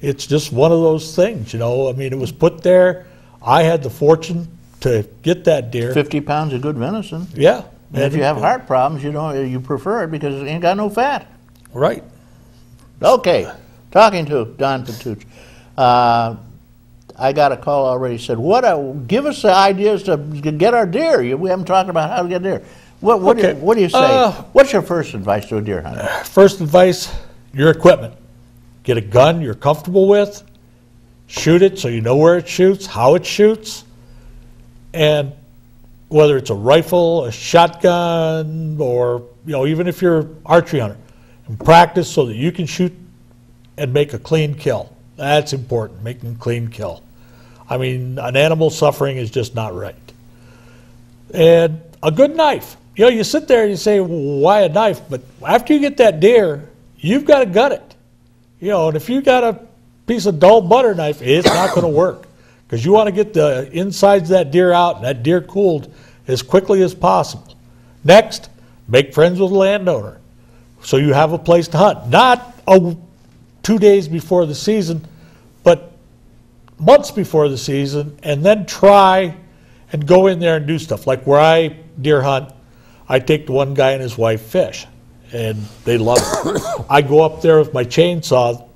It's just one of those things, you know. I mean, it was put there. I had the fortune to get that deer. 50 pounds of good venison. Yeah. And if you have heart problems, you prefer it because it ain't got no fat. Right. Okay, talking to Don Pituch. I got a call already. Said, give us the ideas to get our deer. We haven't talked about how to get deer. What do you say? What's your first advice to a deer hunter? First advice: your equipment. Get a gun you're comfortable with. Shoot it so you know where it shoots, how it shoots, and whether it's a rifle, a shotgun, or even if you're an archery hunter, and practice so that you can shoot and make a clean kill. That's important, making a clean kill. I mean, an animal suffering is just not right. And a good knife. You sit there and you say, well, why a knife? But after you get that deer, you've got to gut it. And if you got a piece of dull butter knife, it's not going to work. Because you want to get the insides of that deer out and that deer cooled as quickly as possible. Next, make friends with the landowner so you have a place to hunt. Not 2 days before the season, but months before the season, and then try and go in there and do stuff. Like where I deer hunt, I take the one guy and his wife fish, and they love it. I go up there with my chainsaw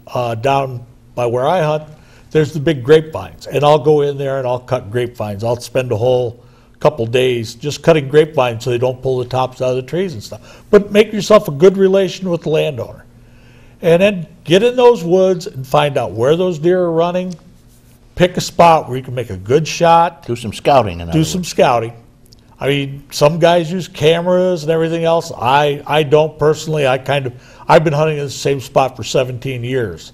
down by where I hunt. There's the big grapevines, and I'll go in there and I'll cut grapevines. I'll spend a whole couple days just cutting grapevines so they don't pull the tops out of the trees and stuff. But make yourself a good relation with the landowner. And then get in those woods and find out where those deer are running. Pick a spot where you can make a good shot. Do some scouting. Do some scouting. I mean, some guys use cameras and everything else. I don't personally. I've been hunting in the same spot for 17 years.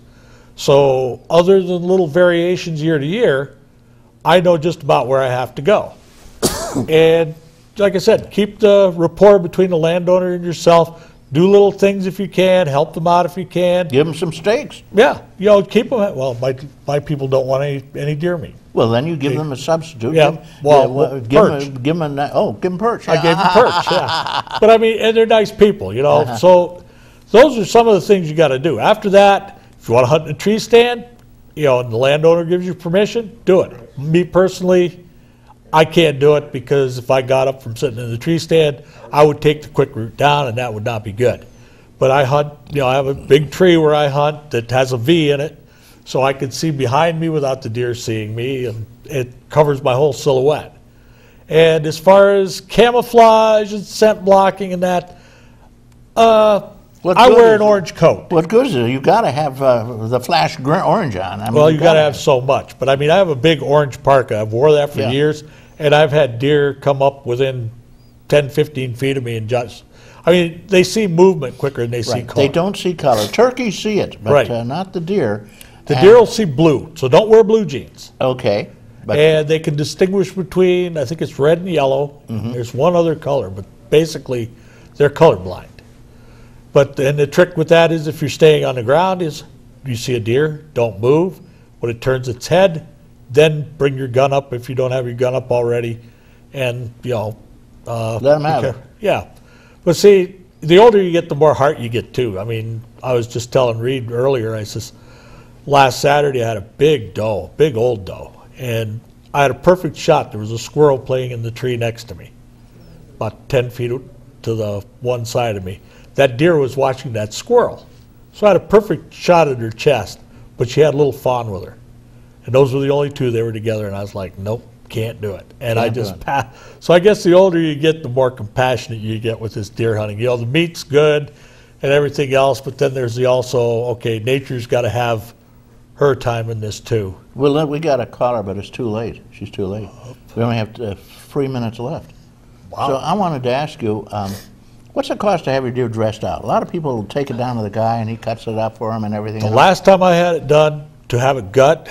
So other than little variations year to year, I know just about where I have to go. And like I said, keep the rapport between the landowner and yourself. Do little things if you can. Help them out if you can. Give them some steaks. Yeah, keep them. Well, my people don't want any deer meat. Well, then you give them a substitute. Yeah. Give them perch. I gave them perch. Yeah. But I mean, and they're nice people. So those are some of the things you got to do. After that, if you want to hunt in a tree stand, and the landowner gives you permission, do it. Me personally, I can't do it because if I got up from sitting in the tree stand, I would take the quick route down, and that would not be good. But I hunt, I have a big tree where I hunt that has a V in it, so I can see behind me without the deer seeing me, and it covers my whole silhouette. And as far as camouflage and scent blocking and that, I wear an orange coat. What good is it? You got to have the flash orange on. I mean, you got to have so much. But I mean, I have a big orange parka. I've wore that for years. And I've had deer come up within 10, 15 feet of me and they see movement quicker than they see color. They don't see color. Turkeys see it, but not the deer. The deer will see blue, so don't wear blue jeans. Okay. And they can distinguish between, I think it's red and yellow. Mm-hmm. There's one other color, but basically they're colorblind. And the trick with that is if you're staying on the ground is you see a deer, don't move. When it turns its head, then bring your gun up if you don't have your gun up already, and let them have it. Yeah, But see, the older you get, the more heart you get too. I mean, I was just telling Reed earlier, I says, last Saturday I had a big doe, big old doe, and I had a perfect shot. There was a squirrel playing in the tree next to me, about 10 feet to the one side of me. That deer was watching that squirrel. So I had a perfect shot at her chest, but she had a little fawn with her. And those were the only two they were together, and I was like, nope, can't do it. And I just passed. So I guess the older you get, the more compassionate you get with this deer hunting. You know, the meat's good and everything else, but then there's the also, okay, nature's got to have her time in this too. Well, we got to call her, but it's too late. She's too late. We only have 3 minutes left. Wow. So I wanted to ask you, what's the cost to have your deer dressed out? A lot of people will take it down to the guy and he cuts it up for them and everything The else. last time I had it done, to have it gut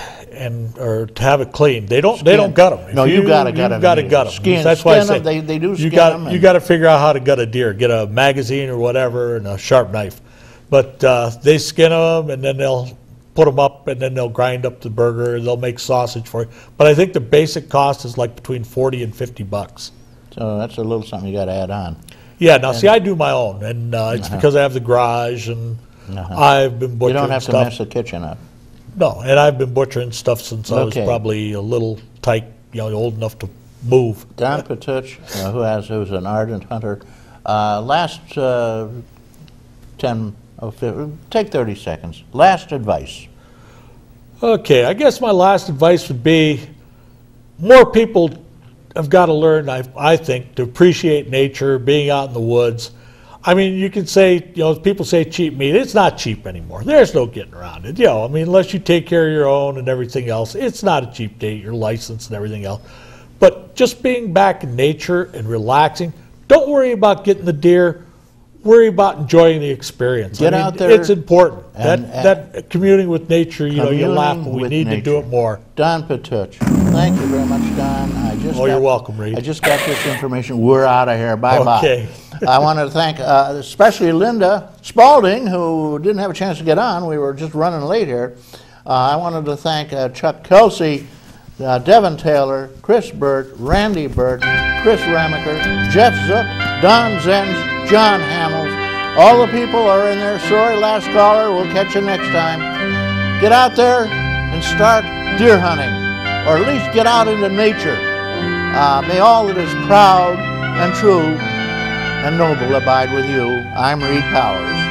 or to have it clean, they don't gut them. No, you got to gut them. You got to gut them. Skin, That's why I say they do skin you them. You got to figure out how to gut a deer. Get a magazine or whatever and a sharp knife. But they skin them and then they'll put them up and then they'll grind up the burger. They'll make sausage for you. But I think the basic cost is like between $40 and $50. So that's a little something you got to add on. Yeah. Now, see, I do my own, and it's because I have the garage and I've been butchering. You don't have stuff. to mess the kitchen up. No, and I've been butchering stuff since I was probably a little tight, old enough to move. Don Pituch, who's an ardent hunter, last take 30 seconds. Last advice. Okay, I guess my last advice would be more people have got to learn, I think, to appreciate nature, being out in the woods. I mean, you can say, people say cheap meat. It's not cheap anymore. There's no getting around it. I mean, unless you take care of your own and everything else, it's not a cheap date, your license and everything else. But just being back in nature and relaxing, don't worry about getting the deer. Worry about enjoying the experience. Get out there. It's important. That communing with nature, you laugh, but we need to do it more. Don Pituch. Thank you very much, Don. You're welcome, Reed. I just got this information. We're out of here. Bye-bye. Okay. I want to thank especially Linda Spalding, who didn't have a chance to get on. We were just running late here. I wanted to thank Chuck Kelsey, Devin Taylor, Chris Burt, Randy Burt, Chris Ramaker, Jeff Zook, Don Zenz, John Hamels. All the people are in there. Sorry, last caller. We'll catch you next time. Get out there and start deer hunting, or at least get out into nature. May all that is proud and true and noble abide with you. I'm Reed Powers.